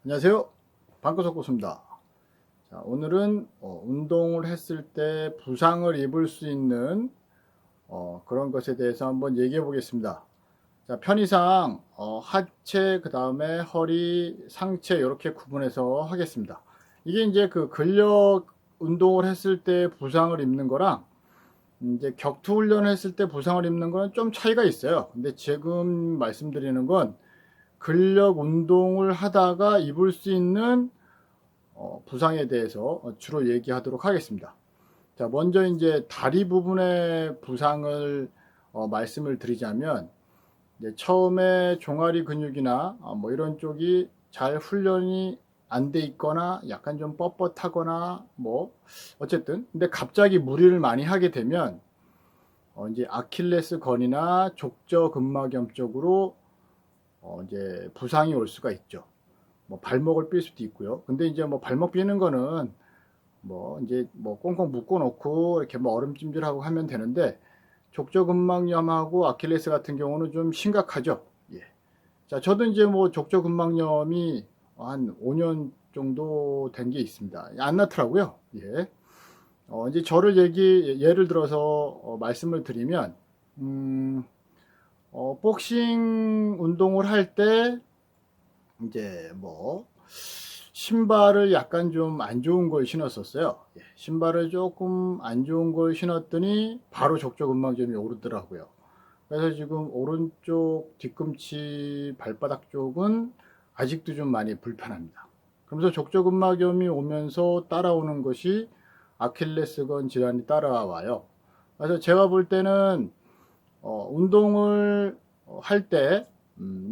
안녕하세요. 방구석고수입니다. 자, 오늘은 운동을 했을 때 부상을 입을 수 있는 그런 것에 대해서 한번 얘기해 보겠습니다. 자, 편의상 하체, 그 다음에 허리, 상체 이렇게 구분해서 하겠습니다. 이게 이제 그 근력 운동을 했을 때 부상을 입는 거랑 이제 격투 훈련을 했을 때 부상을 입는 거는 좀 차이가 있어요. 근데 지금 말씀드리는 건 근력 운동을 하다가 입을 수 있는 부상에 대해서 주로 얘기하도록 하겠습니다. 자, 먼저 이제 다리 부분의 부상을 말씀을 드리자면, 이제 처음에 종아리 근육이나 뭐 이런 쪽이 잘 훈련이 안 돼 있거나 약간 좀 뻣뻣하거나 뭐 어쨌든 근데 갑자기 무리를 많이 하게 되면 이제 아킬레스건이나 족저근막염 쪽으로 이제 부상이 올 수가 있죠. 뭐 발목을 삘 수도 있고요. 근데 이제 뭐 발목 삐는 거는 뭐 이제 뭐 꽁꽁 묶어 놓고 이렇게 뭐 얼음찜질하고 하면 되는데, 족저근막염하고 아킬레스 같은 경우는 좀 심각하죠. 예. 자, 저도 이제 뭐 족저근막염이 한 5년 정도 된 게 있습니다. 안 낫더라고요. 예. 이제 저를 예를 들어서 말씀을 드리면, 복싱 운동을 할 때 이제 뭐 신발을 약간 좀 안 좋은 걸 신었었어요. 예, 신발을 조금 안 좋은 걸 신었더니 바로 족저근막염이 오르더라고요. 그래서 지금 오른쪽 뒤꿈치 발바닥 쪽은 아직도 좀 많이 불편합니다. 그러면서 족저근막염이 오면서 따라오는 것이 아킬레스건 질환이 따라와요. 그래서 제가 볼 때는 운동을 할 때,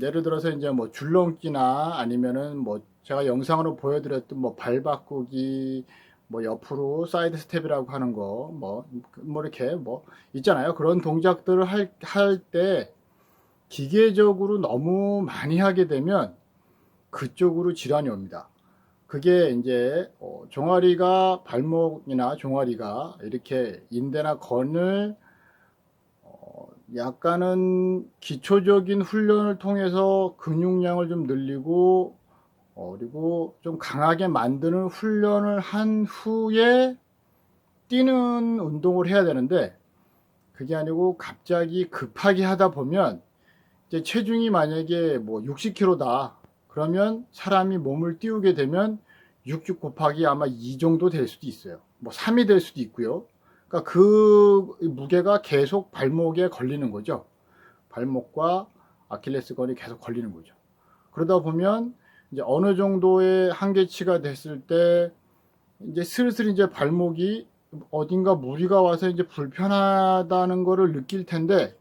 예를 들어서 이제 뭐 줄넘기나 아니면은 뭐 제가 영상으로 보여드렸던 뭐 발 바꾸기, 뭐 옆으로 사이드 스텝이라고 하는 거, 뭐 이렇게 뭐 있잖아요. 그런 동작들을 할 때 기계적으로 너무 많이 하게 되면 그쪽으로 질환이 옵니다. 그게 이제 종아리가, 발목이나 종아리가 이렇게 인대나 건을 약간은 기초적인 훈련을 통해서 근육량을 좀 늘리고 그리고 좀 강하게 만드는 훈련을 한 후에 뛰는 운동을 해야 되는데, 그게 아니고 갑자기 급하게 하다 보면 이제 체중이 만약에 뭐 60kg다 그러면 사람이 몸을 띄우게 되면 60 곱하기 아마 2 정도 될 수도 있어요. 뭐 3이 될 수도 있고요. 그러니까 그 무게가 계속 발목에 걸리는 거죠. 발목과 아킬레스건이 계속 걸리는 거죠. 그러다 보면 이제 어느 정도의 한계치가 됐을 때 이제 슬슬 이제 발목이 어딘가 무리가 와서 이제 불편하다는 거를 느낄 텐데,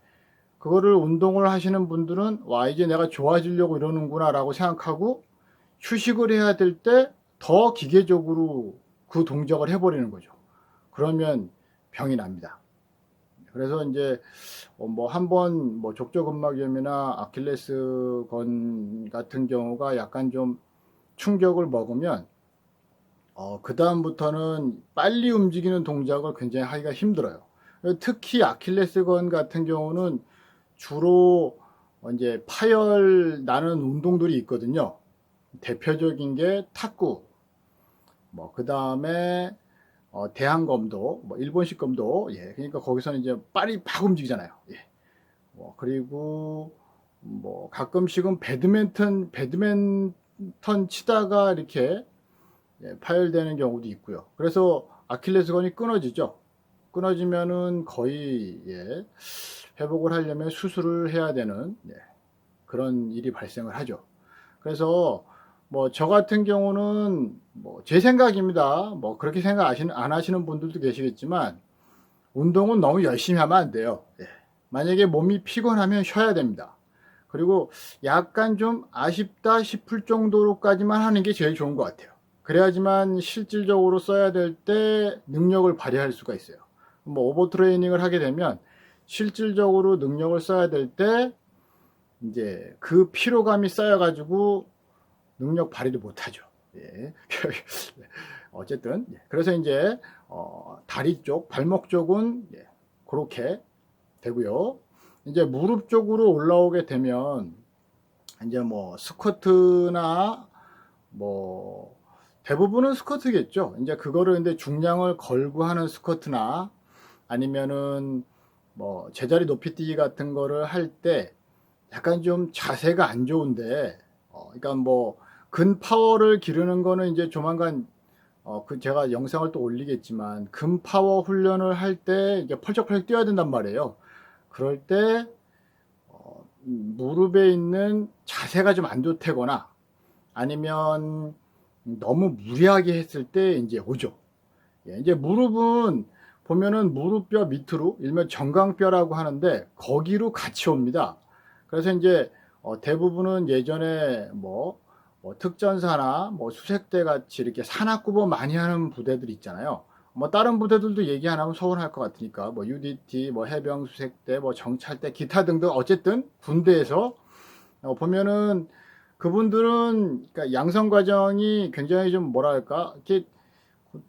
그거를 운동을 하시는 분들은 와, 이제 내가 좋아지려고 이러는구나 라고 생각하고 휴식을 해야 될 때 더 기계적으로 그 동작을 해버리는 거죠. 그러면 병이 납니다. 그래서 이제 뭐 한번 뭐 족저근막염이나 아킬레스건 같은 경우가 약간 좀 충격을 먹으면 그 다음부터는 빨리 움직이는 동작을 굉장히 하기가 힘들어요. 특히 아킬레스건 같은 경우는 주로 이제 파열 나는 운동들이 있거든요. 대표적인 게 탁구, 뭐 그 다음에 대한검도, 뭐 일본식 검도, 예, 그러니까 거기서는 이제 빨리 막 움직이잖아요. 예. 그리고 뭐 가끔씩은 배드민턴 치다가 이렇게 파열되는 경우도 있고요. 그래서 아킬레스건이 끊어지죠. 끊어지면은 거의 회복을 하려면 수술을 해야 되는 그런 일이 발생을 하죠. 그래서 뭐 저 같은 경우는 뭐 제 생각입니다. 뭐 그렇게 생각 안 하시는 분들도 계시겠지만 운동은 너무 열심히 하면 안 돼요. 만약에 몸이 피곤하면 쉬어야 됩니다. 그리고 약간 좀 아쉽다 싶을 정도로까지만 하는 게 제일 좋은 것 같아요. 그래야지만 실질적으로 써야 될 때 능력을 발휘할 수가 있어요. 뭐 오버 트레이닝을 하게 되면 실질적으로 능력을 써야 될 때 이제 그 피로감이 쌓여가지고 능력 발휘를 못하죠. 예. 어쨌든 그래서 이제 다리 쪽, 발목 쪽은 그렇게 되고요. 이제 무릎 쪽으로 올라오게 되면 이제 뭐 스쿼트나 뭐 대부분은 스쿼트겠죠. 이제 그거를 근데 중량을 걸고 하는 스쿼트나 아니면은 뭐 제자리 높이뛰기 같은 거를 할 때 약간 좀 자세가 안 좋은데 그러니까 뭐 근파워를 기르는 거는 이제 조만간 그 제가 영상을 또 올리겠지만 근파워 훈련을 할 때 이제 펄쩍펄쩍 뛰어야 된단 말이에요. 그럴 때 무릎에 있는 자세가 좀 안 좋다거나 아니면 너무 무리하게 했을 때 이제 오죠. 이제 무릎은 보면은 무릎뼈 밑으로 일명 정강뼈라고 하는데 거기로 같이 옵니다. 그래서 이제 대부분은 예전에 뭐 특전사나 뭐 수색대 같이 이렇게 산악구보 많이 하는 부대들 있잖아요. 뭐 다른 부대들도 얘기 안 하면 서운할 것 같으니까 뭐 UDT, 뭐 해병 수색대, 뭐 정찰대, 기타 등등 어쨌든 군대에서 보면은 그분들은 그러니까 양성 과정이 굉장히 좀 뭐랄까 이렇게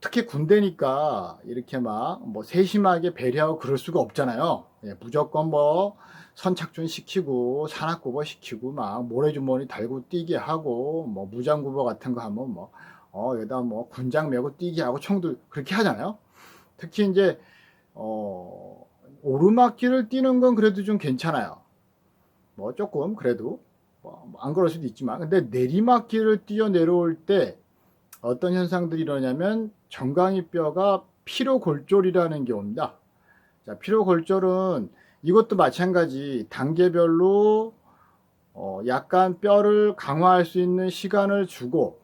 특히 군대니까 이렇게 막 뭐 세심하게 배려하고 그럴 수가 없잖아요. 무조건 뭐 선착순 시키고 산악구보 시키고 막 모래주머니 달고 뛰게 하고 뭐 무장구보 같은 거 하면 뭐 여기다 뭐 군장 메고 뛰게 하고 총들 그렇게 하잖아요. 특히 이제 오르막길을 뛰는 건 그래도 좀 괜찮아요. 뭐 조금 그래도 뭐안 그럴 수도 있지만 근데 내리막길을 뛰어 내려올 때 어떤 현상들이 일어나냐면 정강이 뼈가 피로골절이라는 게 옵니다. 자, 피로골절은 이것도 마찬가지 단계별로 약간 뼈를 강화할 수 있는 시간을 주고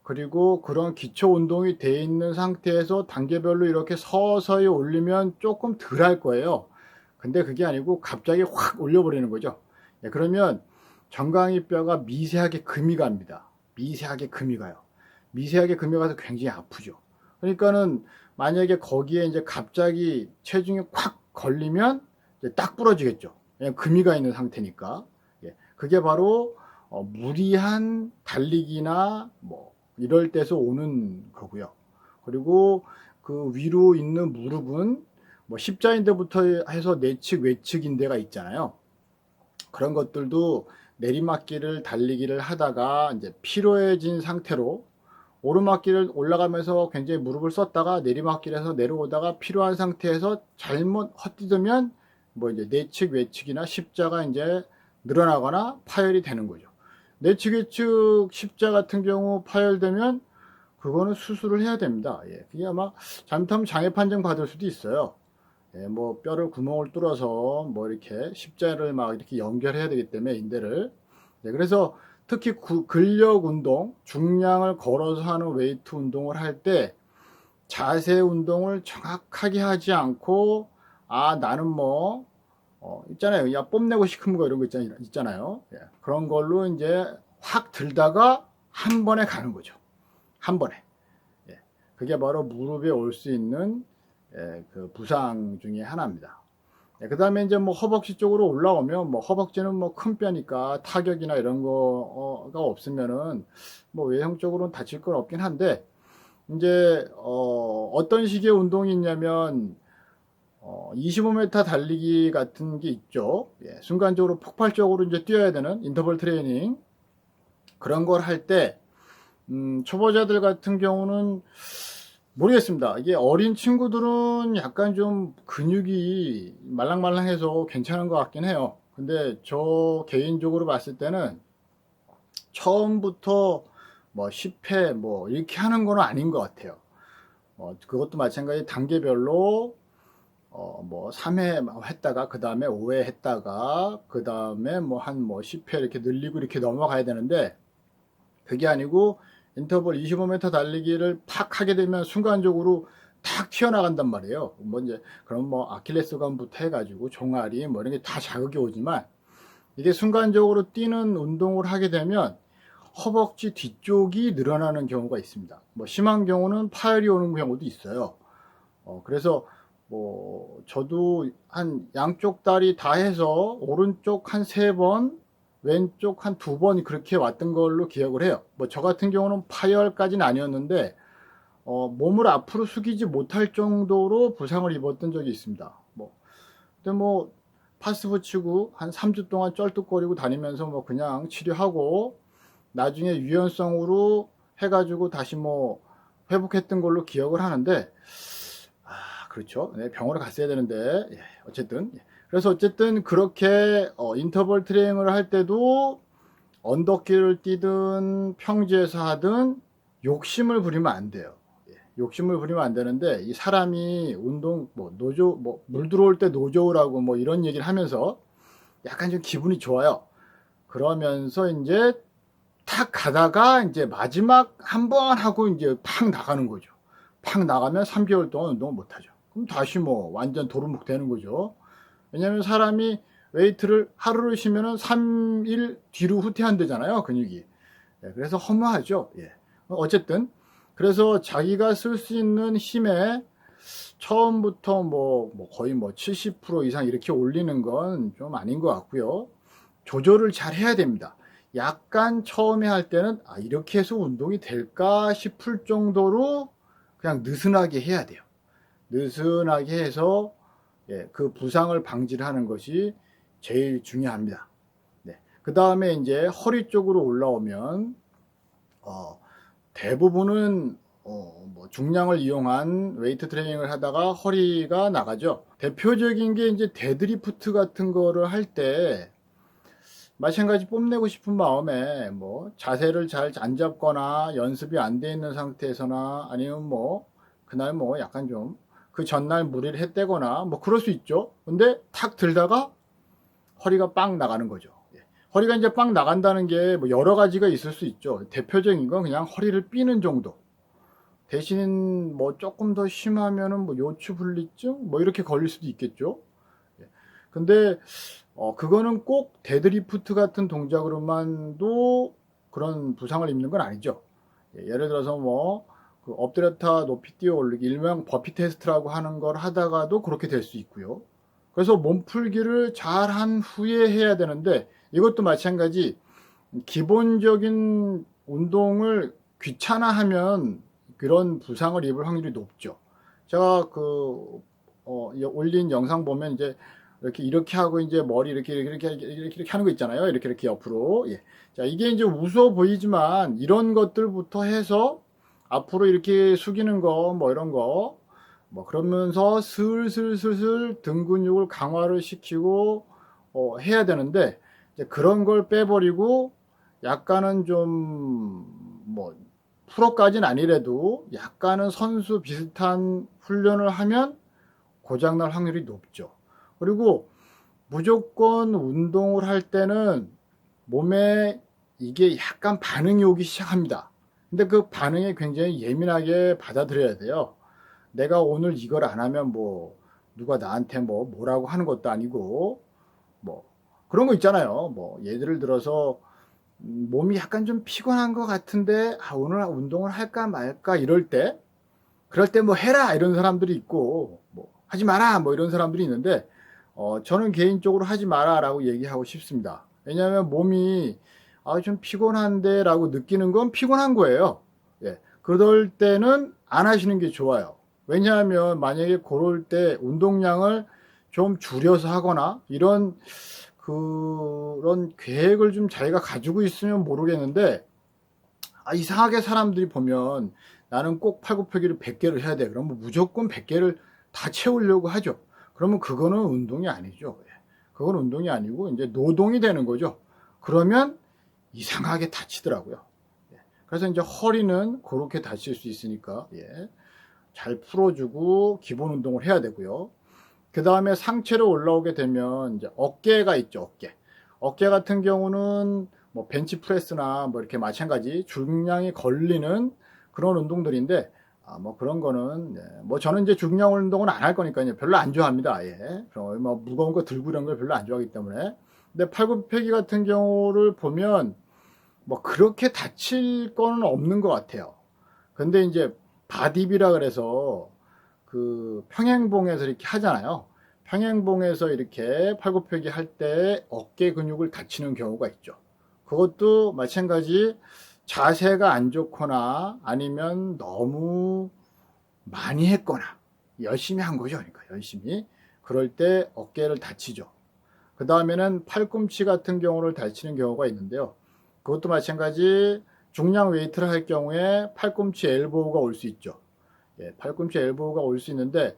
그리고 그런 기초 운동이 돼 있는 상태에서 단계별로 이렇게 서서히 올리면 조금 덜 할 거예요. 근데 그게 아니고 갑자기 확 올려버리는 거죠. 그러면 정강이 뼈가 미세하게 금이 갑니다. 미세하게 금이 가요. 미세하게 금이 가서 굉장히 아프죠. 그러니까는 만약에 거기에 이제 갑자기 체중이 콱 걸리면 이제 딱 부러지겠죠. 그냥 금이 가 있는 상태니까. 그게 바로 무리한 달리기나 뭐 이럴 때서 오는 거고요. 그리고 그 위로 있는 무릎은 뭐 십자인대부터 해서 내측 외측인대가 있잖아요. 그런 것들도 내리막길을 달리기를 하다가 이제 피로해진 상태로 오르막길을 올라가면서 굉장히 무릎을 썼다가 내리막길에서 내려오다가 필요한 상태에서 잘못 헛디디면 뭐 이제 내측 외측이나 십자가 이제 늘어나거나 파열이 되는 거죠. 내측 외측 십자 같은 경우 파열되면 그거는 수술을 해야 됩니다. 그게 아마 잘못하면 장애 판정 받을 수도 있어요. 뭐 뼈를 구멍을 뚫어서 뭐 이렇게 십자를 막 이렇게 연결해야 되기 때문에 인대를 그래서 특히 근력 운동, 중량을 걸어서 하는 웨이트 운동을 할 때 자세 운동을 정확하게 하지 않고 나는 뭐 있잖아요. 야 뽐내고 싶은 거 이런 거 있잖아요. 그런 걸로 이제 확 들다가 한 번에 가는 거죠. 한 번에. 그게 바로 무릎에 올 수 있는 그 부상 중에 하나입니다. 그 다음에 이제 뭐 허벅지 쪽으로 올라오면 뭐 허벅지는 뭐 큰 뼈니까 타격이나 이런 거가 없으면은 뭐 외형적으로는 다칠 건 없긴 한데 이제 어떤 식의 운동이 있냐면 25m 달리기 같은 게 있죠. 순간적으로 폭발적으로 이제 뛰어야 되는 인터벌 트레이닝 그런 걸 할 때 초보자들 같은 경우는 모르겠습니다. 이게 어린 친구들은 약간 좀 근육이 말랑말랑해서 괜찮은 것 같긴 해요. 근데 저 개인적으로 봤을 때는 처음부터 뭐 10회 뭐 이렇게 하는 건 아닌 것 같아요. 그것도 마찬가지 단계별로 뭐 3회 했다가 그 다음에 5회 했다가 그 다음에 뭐 한 뭐 10회 이렇게 늘리고 이렇게 넘어가야 되는데 그게 아니고 인터벌 25m 달리기를 팍 하게 되면 순간적으로 탁 튀어나간단 말이에요. 뭐 이제 그럼 뭐 아킬레스건부터 해가지고 종아리 뭐 이런 게 다 자극이 오지만 이게 순간적으로 뛰는 운동을 하게 되면 허벅지 뒤쪽이 늘어나는 경우가 있습니다. 뭐 심한 경우는 파열이 오는 경우도 있어요. 그래서 뭐 저도 한 양쪽 다리 다 해서 오른쪽 한 3번 왼쪽 한 2번 그렇게 왔던 걸로 기억을 해요. 뭐 저 같은 경우는 파열까지는 아니었는데 몸을 앞으로 숙이지 못할 정도로 부상을 입었던 적이 있습니다. 근데 파스 붙이고 한 3주 동안 쩔뚝거리고 다니면서 그냥 치료하고 나중에 유연성으로 해가지고 다시 회복했던 걸로 기억을 하는데, 그렇죠. 네, 병원에 갔어야 되는데, 예, 어쨌든. 그래서 어쨌든 그렇게 인터벌 트레이닝을 할 때도 언덕길을 뛰든 평지에서 하든 욕심을 부리면 안 돼요. 예, 욕심을 부리면 안 되는데, 이 사람이 운동, 노조, 물 들어올 때 노조라고 이런 얘기를 하면서 약간 좀 기분이 좋아요. 그러면서 이제 탁 가다가 이제 마지막 한 번 하고 이제 팍 나가는 거죠. 팍 나가면 3개월 동안 운동을 못 하죠. 그럼 다시 완전 도루묵 되는 거죠. 왜냐면 사람이 웨이트를 하루를 쉬면은 3일 뒤로 후퇴한대잖아요, 근육이. 예, 그래서 허무하죠. 예. 어쨌든 그래서 자기가 쓸 수 있는 힘에 처음부터 거의 70% 이상 이렇게 올리는 건 좀 아닌 것 같고요. 조절을 잘 해야 됩니다. 약간 처음에 할 때는 이렇게 해서 운동이 될까 싶을 정도로 그냥 느슨하게 해야 돼요. 느슨하게 해서 그 부상을 방지를 하는 것이 제일 중요합니다. 네. 그 다음에 이제 허리 쪽으로 올라오면 대부분은 중량을 이용한 웨이트 트레이닝을 하다가 허리가 나가죠. 대표적인 게 이제 데드리프트 같은 거를 할 때 마찬가지 뽐내고 싶은 마음에 자세를 잘 안 잡거나 연습이 안 돼 있는 상태에서나 아니면 그날 약간 좀 그 전날 무리를 했대거나 그럴 수 있죠. 근데 탁 들다가 허리가 빵 나가는 거죠. 예. 허리가 이제 빵 나간다는 게 여러 가지가 있을 수 있죠. 대표적인 건 그냥 허리를 삐는 정도. 대신 조금 더 심하면은 요추 분리증 이렇게 걸릴 수도 있겠죠. 예. 근데 그거는 꼭 데드리프트 같은 동작으로만도 그런 부상을 입는 건 아니죠. 예, 예를 들어서 그 엎드렸다 높이 뛰어 올리기, 일명 버피 테스트라고 하는 걸 하다가도 그렇게 될 수 있고요. 그래서 몸풀기를 잘 한 후에 해야 되는데, 이것도 마찬가지 기본적인 운동을 귀찮아하면 그런 부상을 입을 확률이 높죠. 제가 올린 영상 보면 이제 이렇게 하고 이제 머리 이렇게 하는 거 있잖아요. 이렇게 옆으로. 예. 자, 이게 이제 우스워 보이지만 이런 것들부터 해서 앞으로 이렇게 숙이는 거, 이런 거, 그러면서 슬슬 등 근육을 강화를 시키고, 해야 되는데, 이제 그런 걸 빼버리고, 약간은 좀, 프로까지는 아니래도 약간은 선수 비슷한 훈련을 하면 고장날 확률이 높죠. 그리고 무조건 운동을 할 때는 몸에 이게 약간 반응이 오기 시작합니다. 근데 그 반응에 굉장히 예민하게 받아들여야 돼요. 내가 오늘 이걸 안 하면 누가 나한테 뭐라고 하는 것도 아니고 그런 거 있잖아요. 예를 들어서 몸이 약간 좀 피곤한 것 같은데 오늘 운동을 할까 말까 이럴 때 그럴 때 해라 이런 사람들이 있고 하지 마라 이런 사람들이 있는데 저는 개인적으로 하지 마라 라고 얘기하고 싶습니다. 왜냐하면 몸이 좀 피곤한데 라고 느끼는 건 피곤한 거예요. 예. 그럴 때는 안 하시는 게 좋아요. 왜냐하면 만약에 그럴 때 운동량을 좀 줄여서 하거나 이런 그런 계획을 좀 자기가 가지고 있으면 모르겠는데 이상하게 사람들이 보면 나는 꼭 팔굽혀펴기를 100개를 해야 돼. 그러면 무조건 100개를 다 채우려고 하죠. 그러면 그거는 운동이 아니죠. 그건 운동이 아니고 이제 노동이 되는 거죠. 그러면 이상하게 다치더라고요. 그래서 이제 허리는 그렇게 다칠 수 있으니까 잘 풀어주고 기본 운동을 해야 되고요. 그 다음에 상체로 올라오게 되면 이제 어깨가 있죠. 어깨 같은 경우는 벤치프레스나 이렇게 마찬가지 중량이 걸리는 그런 운동들인데 그런 거는 저는 이제 중량 운동은 안 할 거니까요. 별로 안 좋아합니다. 무거운 거 들고 이런 걸 별로 안 좋아하기 때문에. 근데 팔굽혀펴기 같은 경우를 보면 그렇게 다칠 거는 없는 것 같아요. 근데 이제 바디비라 그래서 그 평행봉에서 이렇게 하잖아요. 평행봉에서 이렇게 팔굽혀펴기 할 때 어깨 근육을 다치는 경우가 있죠. 그것도 마찬가지 자세가 안 좋거나 아니면 너무 많이 했거나 열심히 한 거죠. 그러니까 열심히 그럴 때 어깨를 다치죠. 그 다음에는 팔꿈치 같은 경우를 다치는 경우가 있는데요. 그것도 마찬가지 중량 웨이트를 할 경우에 팔꿈치 엘보우가 올 수 있죠. 예, 팔꿈치 엘보우가 올 수 있는데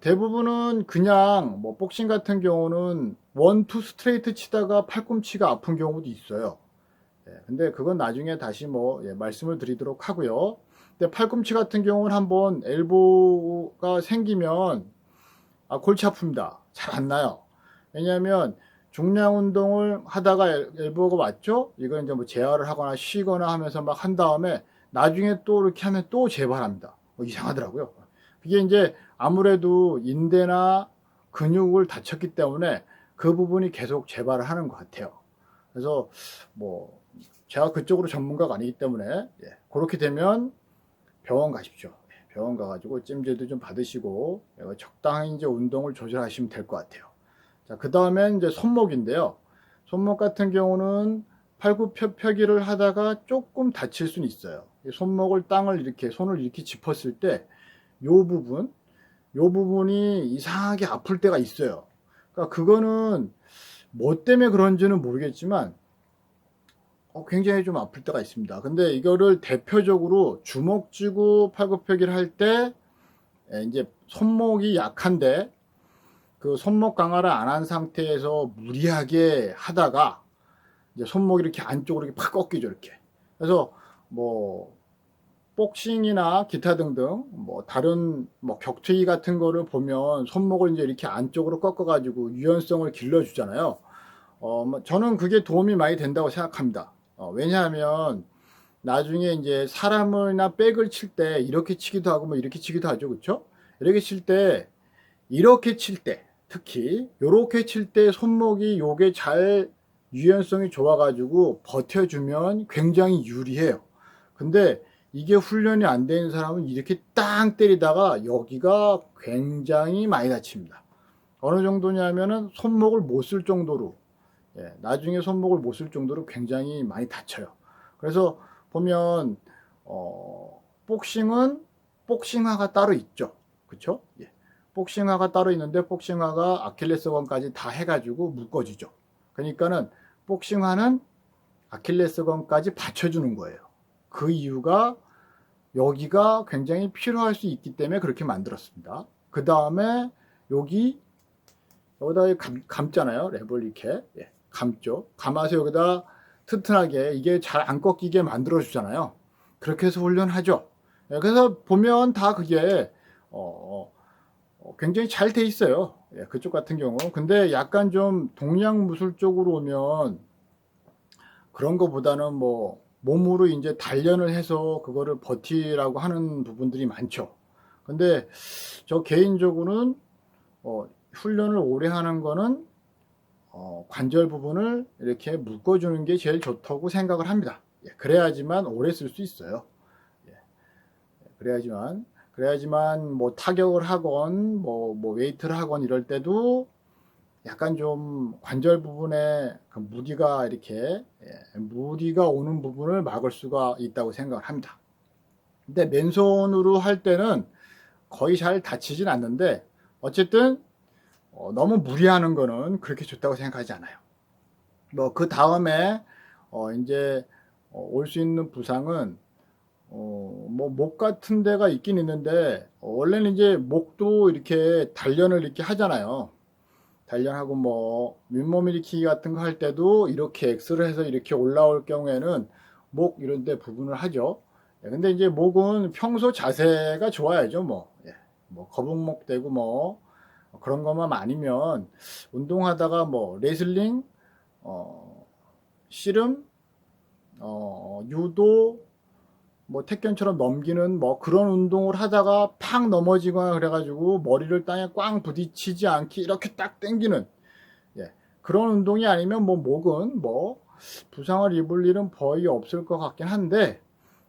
대부분은 그냥 뭐 복싱 같은 경우는 원투 스트레이트 치다가 팔꿈치가 아픈 경우도 있어요. 예, 근데 그건 나중에 다시 뭐 말씀을 드리도록 하고요. 근데 팔꿈치 같은 경우는 한번 엘보가 생기면 골치 아픕니다. 잘 안 나요. 왜냐하면 중량 운동을 하다가 엘보가 왔죠. 이건 이제 뭐 재활을 하거나 쉬거나 하면서 막 한 다음에 나중에 또 이렇게 하면 또 재발합니다. 이상하더라고요. 그게 이제 아무래도 인대나 근육을 다쳤기 때문에 그 부분이 계속 재발을 하는 것 같아요. 그래서 뭐 제가 그쪽으로 전문가가 아니기 때문에 그렇게 되면 병원 가십시오. 병원 가가지고 찜질도 좀 받으시고 적당히 이제 운동을 조절하시면 될 것 같아요. 자, 그 다음엔 이제 손목인데요. 손목 같은 경우는 팔굽혀펴기를 하다가 조금 다칠 수는 있어요. 손목을 땅을 이렇게 손을 이렇게 짚었을 때 요 부분이 이상하게 아플 때가 있어요. 그러니까 그거는 뭐 때문에 그런지는 모르겠지만 굉장히 좀 아플 때가 있습니다. 근데 이거를 대표적으로 주먹 쥐고 팔굽혀펴기를 할 때 이제 손목이 약한데 그 손목 강화를 안 한 상태에서 무리하게 하다가 이제 손목이 이렇게 안쪽으로 이렇게 팍 꺾이죠, 이렇게. 그래서 뭐 복싱이나 기타 등등 뭐 다른 뭐 격투기 같은 거를 보면 손목을 이제 이렇게 안쪽으로 꺾어 가지고 유연성을 길러 주잖아요. 뭐 저는 그게 도움이 많이 된다고 생각합니다. 왜냐하면 나중에 이제 사람이나 백을 칠 때 이렇게 치기도 하고 뭐 이렇게 치기도 하죠. 그렇죠? 이렇게 칠 때 이렇게 칠 때 특히 이렇게 칠 때 손목이 요게 잘 유연성이 좋아 가지고 버텨주면 굉장히 유리해요. 근데 이게 훈련이 안 되는 사람은 이렇게 땅 때리다가 여기가 굉장히 많이 다칩니다. 어느 정도냐면은 손목을 못 쓸 정도로 나중에 손목을 못 쓸 정도로 굉장히 많이 다쳐요. 그래서 보면 복싱은 복싱화가 따로 있죠. 그렇죠? 예. 복싱화가 따로 있는데 복싱화가 아킬레스건까지 다 해가지고 묶어지죠. 그러니까는 복싱화는 아킬레스건까지 받쳐주는 거예요. 그 이유가 여기가 굉장히 필요할 수 있기 때문에 그렇게 만들었습니다. 그 다음에 여기다 감잖아요. 랩을 이렇게 감죠. 감아서 여기다 튼튼하게 이게 잘 안 꺾이게 만들어 주잖아요. 그렇게 해서 훈련하죠. 그래서 보면 다 그게 굉장히 잘 돼 있어요. 그쪽 같은 경우. 근데 약간 좀 동양 무술 쪽으로 오면 그런 거보다는 뭐 몸으로 이제 단련을 해서 그거를 버티라고 하는 부분들이 많죠. 근데 저 개인적으로는 훈련을 오래 하는 거는 관절 부분을 이렇게 묶어주는 게 제일 좋다고 생각을 합니다. 그래야지만 오래 쓸 수 있어요. 그래야지만 뭐 타격을 하건 뭐 웨이트를 하건 이럴 때도 약간 좀 관절 부분에 그 무디가 이렇게 무디가 오는 부분을 막을 수가 있다고 생각을 합니다. 근데 맨손으로 할 때는 거의 잘 다치진 않는데 어쨌든 너무 무리하는 거는 그렇게 좋다고 생각하지 않아요. 뭐 그 다음에 이제 올 수 있는 부상은 뭐 목 같은 데가 있긴 있는데 원래는 이제 목도 이렇게 단련을 이렇게 하잖아요. 단련하고 뭐 윗몸 일으키기 같은 거 할 때도 이렇게 X를 해서 이렇게 올라올 경우에는 목 이런 데 부분을 하죠. 근데 이제 목은 평소 자세가 좋아야죠. 뭐 거북목 되고 뭐 그런 것만 아니면 운동하다가 뭐 레슬링, 씨름, 유도, 뭐 태권처럼 넘기는 뭐 그런 운동을 하다가 팍 넘어지거나 그래가지고 머리를 땅에 꽝 부딪히지 않게 이렇게 딱 당기는 그런 운동이 아니면 뭐 목은 뭐 부상을 입을 일은 거의 없을 것 같긴 한데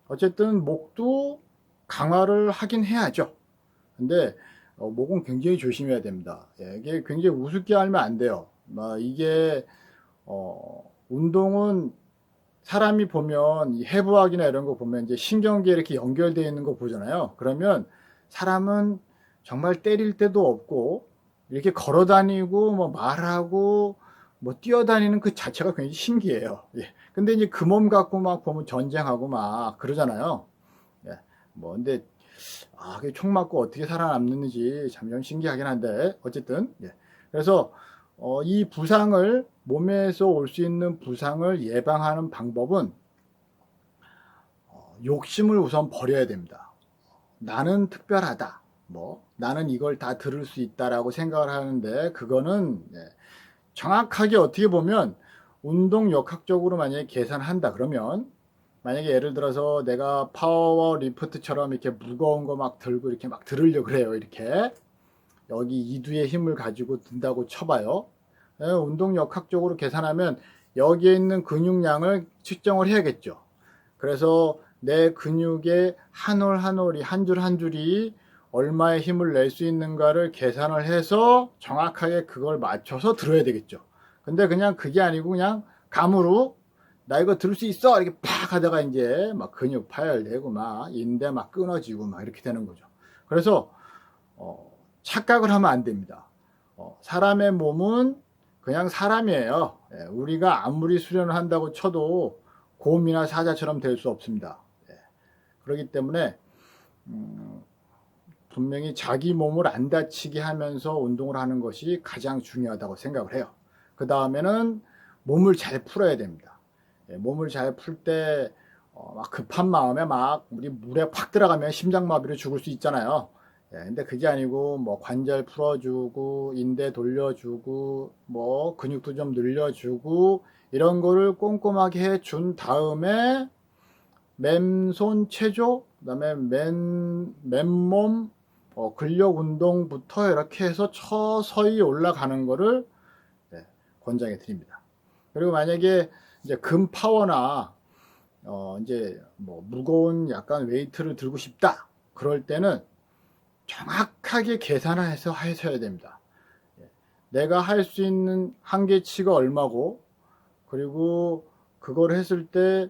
어쨌든 목도 강화를 하긴 해야죠. 근데 목은 굉장히 조심해야 됩니다. 예, 이게 굉장히 우습게 하면 안 돼요. 이게 운동은 사람이 보면 이 해부학이나 이런 거 보면 이제 신경계에 이렇게 연결되어 있는 거 보잖아요. 그러면 사람은 정말 때릴 때도 없고 이렇게 걸어 다니고 뭐 말하고 뭐 뛰어다니는 그 자체가 굉장히 신기해요. 예. 근데 이제 그 몸 갖고 막 보면 전쟁하고 막 그러잖아요. 예. 근데 그총 맞고 어떻게 살아남는지 참 신기하긴 한데 어쨌든 예. 그래서 이 부상을 몸에서 올 수 있는 부상을 예방하는 방법은 욕심을 우선 버려야 됩니다. 나는 특별하다. 나는 이걸 다 들을 수 있다라고 생각을 하는데 그거는 정확하게 어떻게 보면 운동 역학적으로 만약에 계산한다 그러면 만약에 예를 들어서 내가 파워 리프트처럼 이렇게 무거운 거 막 들고 이렇게 막 들으려고 그래요. 이렇게 여기 이두의 힘을 가지고 든다고 쳐봐요. 운동 역학적으로 계산하면 여기에 있는 근육량을 측정을 해야겠죠. 그래서 내 근육의 한 올 한 올이 한 줄 한 줄이 얼마의 힘을 낼 수 있는가를 계산을 해서 정확하게 그걸 맞춰서 들어야 되겠죠. 근데 그냥 그게 아니고 그냥 감으로 나 이거 들을 수 있어 이렇게 팍 하다가 이제 막 근육 파열되고 막 인대 막 끊어지고 막 이렇게 되는 거죠. 그래서 착각을 하면 안 됩니다. 사람의 몸은 그냥 사람이에요. 우리가 아무리 수련을 한다고 쳐도 곰이나 사자처럼 될 수 없습니다. 그렇기 때문에 분명히 자기 몸을 안 다치게 하면서 운동을 하는 것이 가장 중요하다고 생각을 해요. 그 다음에는 몸을 잘 풀어야 됩니다. 몸을 잘 풀 때 막 급한 마음에 막 우리 물에 팍 들어가면 심장마비로 죽을 수 있잖아요. 근데 그게 아니고 뭐 관절 풀어주고 인대 돌려주고 뭐 근육도 좀 늘려주고 이런 거를 꼼꼼하게 해준 다음에 맨손 체조 그다음에 맨몸 근력 운동부터 이렇게 해서 서서히 올라가는 거를 권장해 드립니다. 그리고 만약에 이제 금 파워나 이제 뭐 무거운 약간 웨이트를 들고 싶다 그럴 때는 정확하게 계산해서 하셔야 됩니다. 내가 할 수 있는 한계치가 얼마고 그리고 그걸 했을 때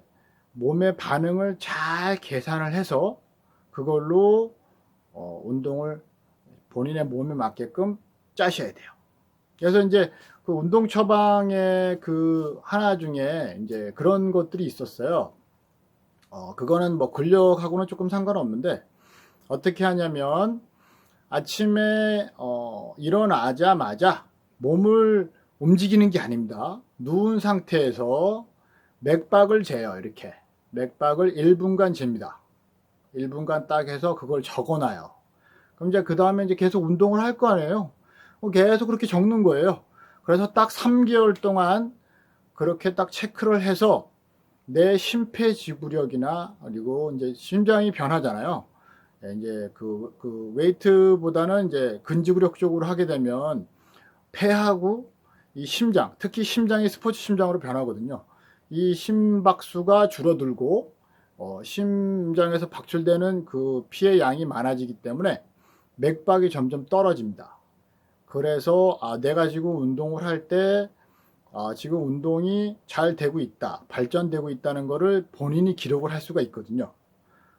몸의 반응을 잘 계산을 해서 그걸로 운동을 본인의 몸에 맞게끔 짜셔야 돼요. 그래서 이제 그 운동 처방의 그 하나 중에 이제 그런 것들이 있었어요. 그거는 뭐 근력하고는 조금 상관없는데 어떻게 하냐면 아침에 일어나자마자 몸을 움직이는 게 아닙니다. 누운 상태에서 맥박을 재요. 이렇게 맥박을 1분간 잽니다. 1분간 딱 해서 그걸 적어놔요. 그럼 이제 그 다음에 이제 계속 운동을 할 거 아니에요. 계속 그렇게 적는 거예요. 그래서 딱 3개월 동안 그렇게 딱 체크를 해서 내 심폐지구력이나 그리고 이제 심장이 변하잖아요. 이제 그 웨이트보다는 이제 근지구력 쪽으로 하게 되면 폐하고 이 심장, 특히 심장이 스포츠 심장으로 변하거든요. 이 심박수가 줄어들고 심장에서 박출되는 그 피의 양이 많아지기 때문에 맥박이 점점 떨어집니다. 그래서 내가 지금 운동을 할 때 지금 운동이 잘 되고 있다, 발전되고 있다는 것을 본인이 기록을 할 수가 있거든요.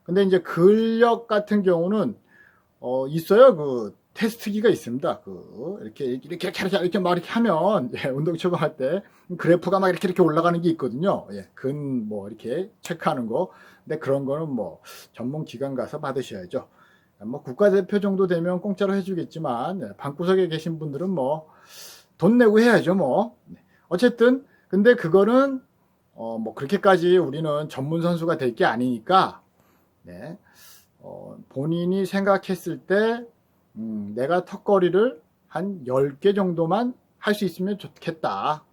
근데 이제 근력 같은 경우는 있어요. 그 테스트기가 있습니다. 이렇게 막 이렇게 하면 운동 처방할 때 그래프가 막 이렇게 올라가는 게 있거든요. 근 뭐 이렇게 체크하는 거. 근데 그런 거는 뭐 전문 기관 가서 받으셔야죠. 뭐 국가대표 정도 되면 공짜로 해주겠지만 방구석에 계신 분들은 뭐 돈 내고 해야죠. 뭐 어쨌든 근데 그거는 뭐 그렇게까지 우리는 전문 선수가 될 게 아니니까 본인이 생각했을 때 내가 턱걸이를 한 10개 정도만 할 수 있으면 좋겠다.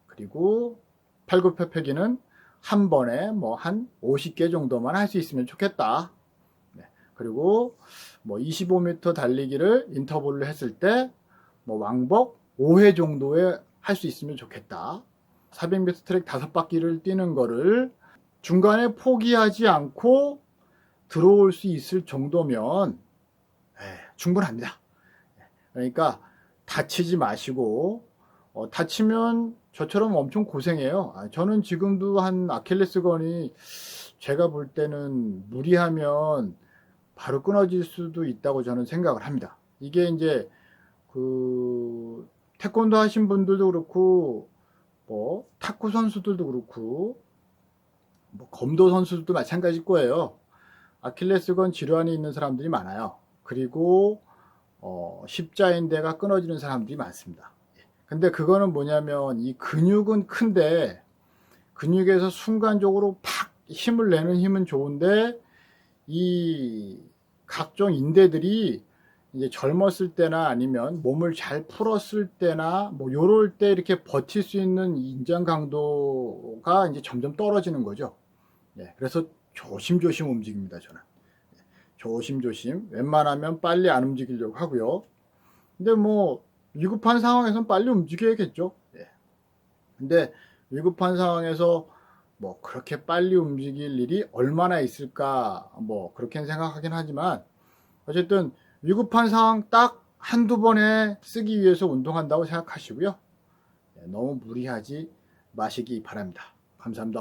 그리고 팔굽혀펴기는 한 번에 뭐 한 50개 정도만 할 수 있으면 좋겠다. 그리고 뭐 25m 달리기를 인터벌로 했을 때 뭐 왕복 5회 정도에 할 수 있으면 좋겠다. 400m 트랙 5바퀴를 뛰는 거를 중간에 포기하지 않고 들어올 수 있을 정도면 충분합니다. 그러니까 다치지 마시고, 다치면 저처럼 엄청 고생해요. 저는 지금도 한 아킬레스건이 제가 볼 때는 무리하면 바로 끊어질 수도 있다고 저는 생각을 합니다. 이게 이제 그 태권도 하신 분들도 그렇고, 뭐 탁구 선수들도 그렇고, 뭐 검도 선수들도 마찬가지일 거예요. 아킬레스건 질환이 있는 사람들이 많아요. 그리고 십자인대가 끊어지는 사람들이 많습니다. 근데 그거는 뭐냐면 이 근육은 큰데 근육에서 순간적으로 팍 힘을 내는 힘은 좋은데 이 각종 인대들이 이제 젊었을 때나 아니면 몸을 잘 풀었을 때나 뭐 요럴 때 이렇게 버틸 수 있는 인장 강도가 이제 점점 떨어지는 거죠. 그래서 조심조심 움직입니다, 저는. 조심조심. 웬만하면 빨리 안 움직이려고 하고요. 근데 뭐 위급한 상황에선 빨리 움직여야겠죠. 근데 위급한 상황에서 뭐 그렇게 빨리 움직일 일이 얼마나 있을까 뭐 그렇게 생각하긴 하지만 어쨌든 위급한 상황 딱 한두 번에 쓰기 위해서 운동한다고 생각하시고요. 너무 무리하지 마시기 바랍니다. 감사합니다.